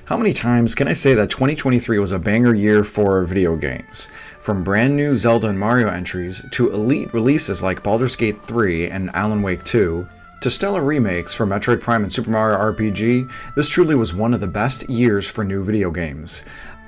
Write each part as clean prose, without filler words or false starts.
How many times can I say that 2023 was a banger year for video games? From brand new Zelda and Mario entries, to elite releases like Baldur's Gate 3 and Alan Wake 2, to stellar remakes for Metroid Prime and Super Mario RPG, this truly was one of the best years for new video games.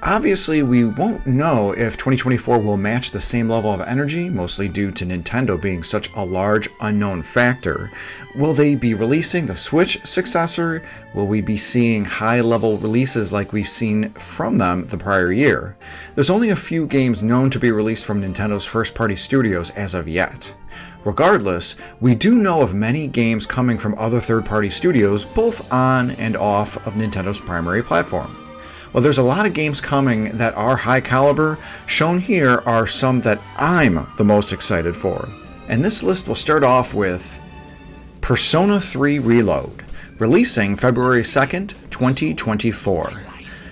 Obviously, we won't know if 2024 will match the same level of energy, mostly due to Nintendo being such a large unknown factor. Will they be releasing the Switch successor? Will we be seeing high-level releases like we've seen from them the prior year? There's only a few games known to be released from Nintendo's first-party studios as of yet. Regardless, we do know of many games coming from other third-party studios, both on and off of Nintendo's primary platform. While there's a lot of games coming that are high caliber, shown here are some that I'm the most excited for. And this list will start off with Persona 3 Reload, releasing February 2nd, 2024.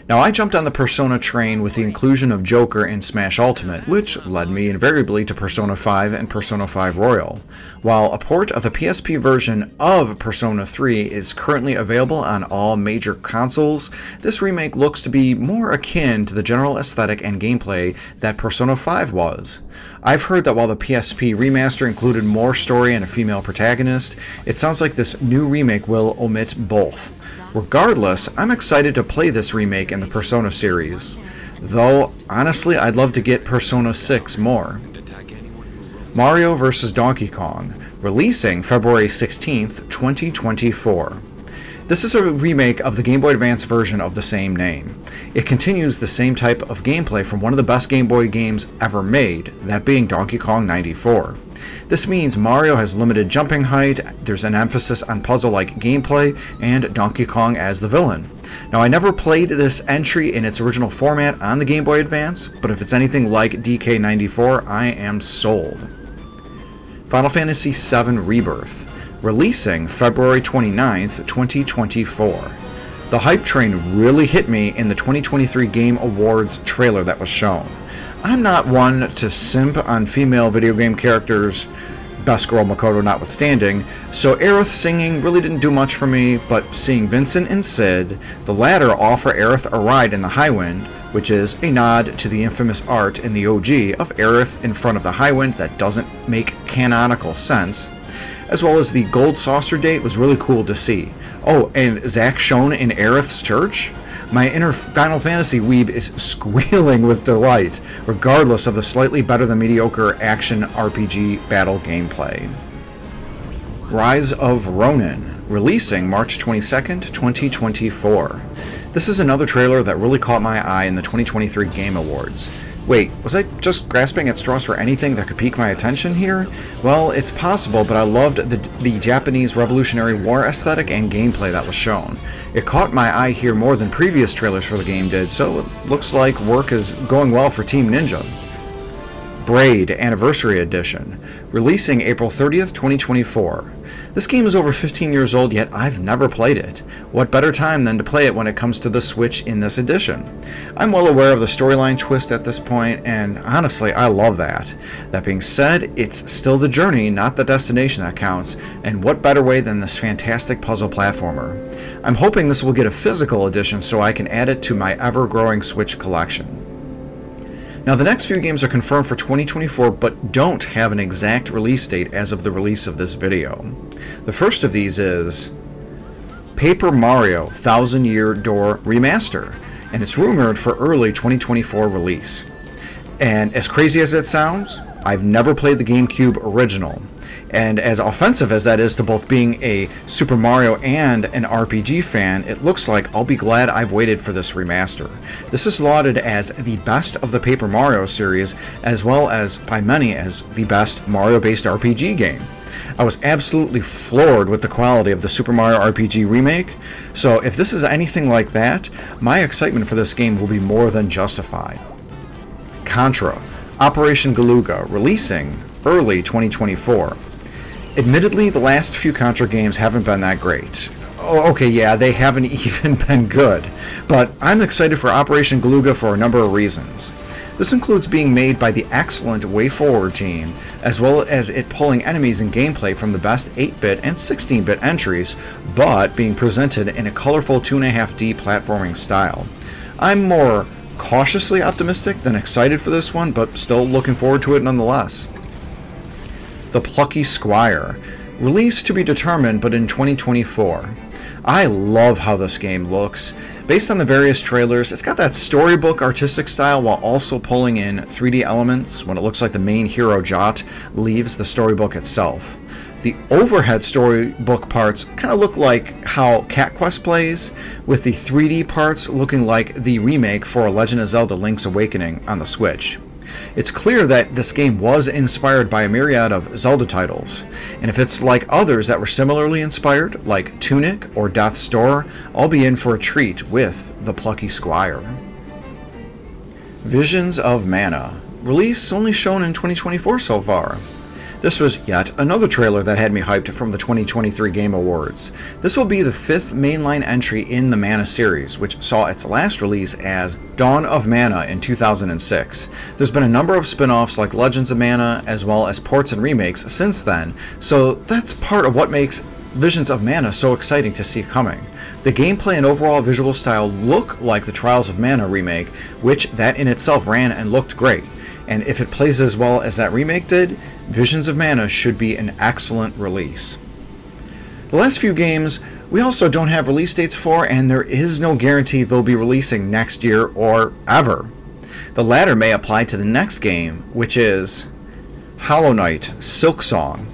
Now, I jumped on the Persona train with the inclusion of Joker in Smash Ultimate, which led me invariably to Persona 5 and Persona 5 Royal. While a port of the PSP version of Persona 3 is currently available on all major consoles, this remake looks to be more akin to the general aesthetic and gameplay that Persona 5 was. I've heard that while the PSP remaster included more story and a female protagonist, it sounds like this new remake will omit both. Regardless, I'm excited to play this remake in the Persona series, though honestly I'd love to get Persona 6 more. Mario vs. Donkey Kong, releasing February 16th, 2024. This is a remake of the Game Boy Advance version of the same name. It continues the same type of gameplay from one of the best Game Boy games ever made, that being Donkey Kong 94. This means Mario has limited jumping height, there's an emphasis on puzzle-like gameplay, and Donkey Kong as the villain. Now, I never played this entry in its original format on the Game Boy Advance, but if it's anything like DK94, I am sold. Final Fantasy VII Rebirth, releasing February 29th, 2024. The hype train really hit me in the 2023 Game Awards trailer that was shown. I'm not one to simp on female video game characters, Best Girl Makoto notwithstanding, so Aerith singing really didn't do much for me, but seeing Vincent and Sid, the latter offer Aerith a ride in the Highwind, which is a nod to the infamous art in the OG of Aerith in front of the Highwind that doesn't make canonical sense, as well as the gold saucer date was really cool to see. Oh, and Zack shown in Aerith's church? My inner Final Fantasy weeb is squealing with delight, regardless of the slightly better than mediocre action RPG battle gameplay. Rise of Ronin, releasing March 22nd, 2024. This is another trailer that really caught my eye in the 2023 Game Awards. Wait, was I just grasping at straws for anything that could pique my attention here? Well, it's possible, but I loved the Japanese Revolutionary War aesthetic and gameplay that was shown. It caught my eye here more than previous trailers for the game did, so it looks like work is going well for Team Ninja. Braid Anniversary Edition, releasing April 30th, 2024. This game is over 15 years old, yet I've never played it. What better time than to play it when it comes to the Switch in this edition? I'm well aware of the storyline twist at this point, and honestly, I love that. That being said, it's still the journey, not the destination that counts, and what better way than this fantastic puzzle platformer? I'm hoping this will get a physical edition so I can add it to my ever-growing Switch collection. Now, the next few games are confirmed for 2024, but don't have an exact release date as of the release of this video. The first of these is Paper Mario ThousandYear Door Remaster, and it's rumored for early 2024 release. And as crazy as it sounds, I've never played the GameCube original. And as offensive as that is to both being a Super Mario and an RPG fan, it looks like I'll be glad I've waited for this remaster. This is lauded as the best of the Paper Mario series, as well as by many as the best Mario-based RPG game. I was absolutely floored with the quality of the Super Mario RPG remake, so if this is anything like that, my excitement for this game will be more than justified. Contra, Operation Guga, releasing early 2024. Admittedly, the last few Contra games haven't been that great. Oh, okay, yeah, they haven't even been good, but I'm excited for Operation Guga for a number of reasons. This includes being made by the excellent WayForward team, as well as it pulling enemies and gameplay from the best 8-bit and 16-bit entries, but being presented in a colorful 2.5D platforming style. I'm more cautiously optimistic than excited for this one, but still looking forward to it nonetheless. The Plucky Squire, release to be determined but in 2024. I love how this game looks. Based on the various trailers, it's got that storybook artistic style while also pulling in 3D elements when it looks like the main hero Jot leaves the storybook itself. The overhead storybook parts kind of look like how Cat Quest plays, with the 3D parts looking like the remake for Legend of Zelda Link's Awakening on the Switch. It's clear that this game was inspired by a myriad of Zelda titles, and if it's like others that were similarly inspired, like Tunic or Death's Door, I'll be in for a treat with the Plucky Squire. Visions of Mana, release only shown in 2024 so far. This was yet another trailer that had me hyped from the 2023 Game Awards. This will be the 5th mainline entry in the Mana series, which saw its last release as Dawn of Mana in 2006. There's been a number of spin-offs like Legends of Mana, as well as ports and remakes since then, so that's part of what makes Visions of Mana so exciting to see coming. The gameplay and overall visual style look like the Trials of Mana remake, which that in itself ran and looked great. And if it plays as well as that remake did, Visions of Mana should be an excellent release. The last few games we also don't have release dates for, and there is no guarantee they'll be releasing next year or ever. The latter may apply to the next game, which is Hollow Knight Silksong.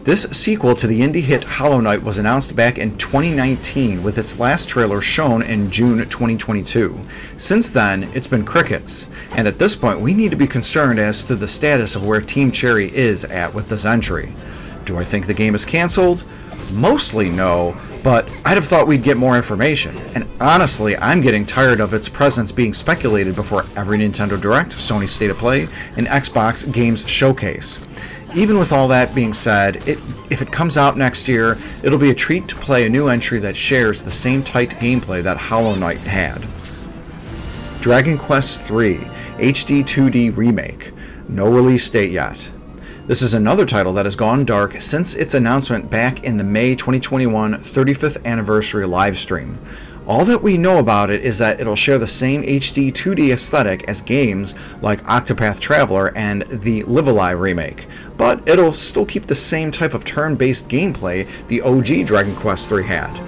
This sequel to the indie hit Hollow Knight was announced back in 2019 with its last trailer shown in June 2022. Since then, it's been crickets, and at this point we need to be concerned as to the status of where Team Cherry is at with this entry. Do I think the game is cancelled? Mostly no, but I'd have thought we'd get more information, and honestly I'm getting tired of its presence being speculated before every Nintendo Direct, Sony State of Play, and Xbox Games Showcase. Even with all that being said, if it comes out next year, it'll be a treat to play a new entry that shares the same tight gameplay that Hollow Knight had. Dragon Quest III HD 2D Remake. No release date yet. This is another title that has gone dark since its announcement back in the May 2021 35th anniversary livestream. All that we know about it is that it'll share the same HD 2D aesthetic as games like Octopath Traveler and the Live Alive remake, but it'll still keep the same type of turn-based gameplay the OG Dragon Quest III had.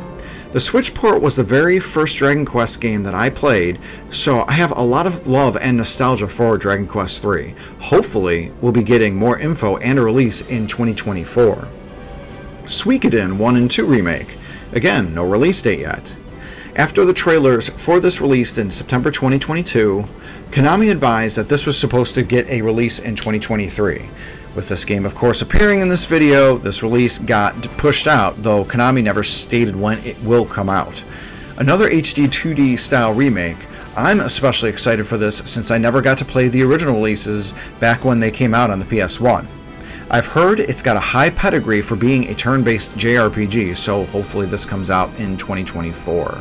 The Switch port was the very first Dragon Quest game that I played, so I have a lot of love and nostalgia for Dragon Quest III. Hopefully, we'll be getting more info and a release in 2024. Suikoden 1 and 2 Remake. Again, no release date yet. After the trailers for this released in September 2022, Konami advised that this was supposed to get a release in 2023. With this game, of course, appearing in this video, this release got pushed out, though Konami never stated when it will come out. Another HD 2D style remake. I'm especially excited for this since I never got to play the original releases back when they came out on the PS1. I've heard it's got a high pedigree for being a turn-based JRPG, so hopefully this comes out in 2024.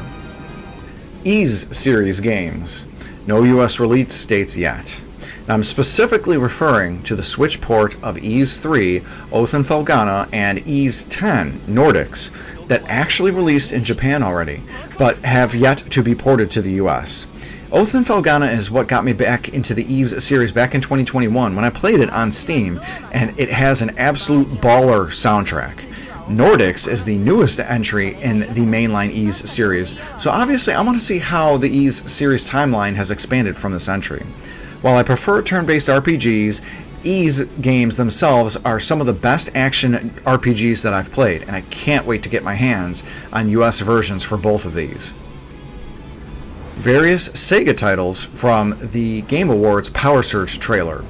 Ys series games. No US release dates yet. I'm specifically referring to the Switch port of Ys 3, Oath and Felghana, and Ys 10, Nordics, that actually released in Japan already, but have yet to be ported to the US. Oath and Felghana is what got me back into the Ys series back in 2021 when I played it on Steam, and it has an absolute baller soundtrack. Nordics is the newest entry in the mainline Ys series, so obviously I want to see how the Ys series timeline has expanded from this entry. While I prefer turn-based RPGs, Ys games themselves are some of the best action RPGs that I've played, and I can't wait to get my hands on US versions for both of these. Various Sega titles from the Game Awards Power Surge trailer.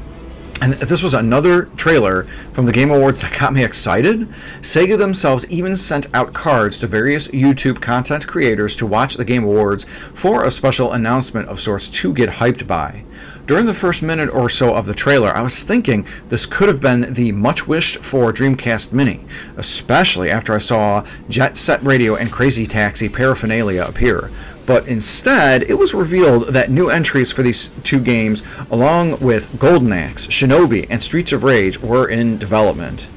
And this was another trailer from the Game Awards that got me excited. Sega themselves even sent out cards to various YouTube content creators to watch the Game Awards for a special announcement of sorts to get hyped by. During the first minute or so of the trailer, I was thinking this could have been the much-wished-for Dreamcast Mini, especially after I saw Jet Set Radio and Crazy Taxi paraphernalia appear. but instead it was revealed that new entries for these two games, along with Golden Axe, Shinobi, and Streets of Rage, were in development.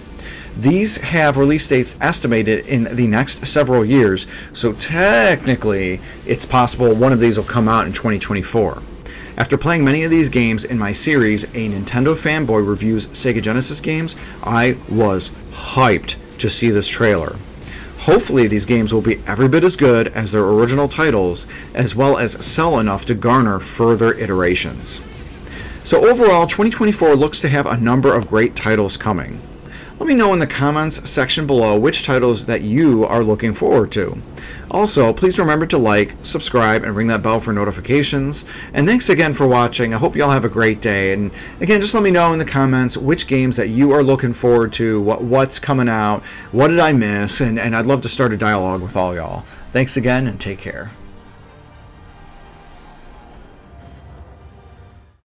These have release dates estimated in the next several years, so technically it's possible one of these will come out in 2024. After playing many of these games in my series, A Nintendo Fanboy Reviews Sega Genesis Games, I was hyped to see this trailer. Hopefully these games will be every bit as good as their original titles, as well as sell enough to garner further iterations. So overall, 2024 looks to have a number of great titles coming. Let me know in the comments section below which titles that you are looking forward to. Also, please remember to like, subscribe, and ring that bell for notifications. And thanks again for watching. I hope you all have a great day. And again, just let me know in the comments which games that you are looking forward to, what's coming out, what did I miss, and I'd love to start a dialogue with all y'all. Thanks again, and take care.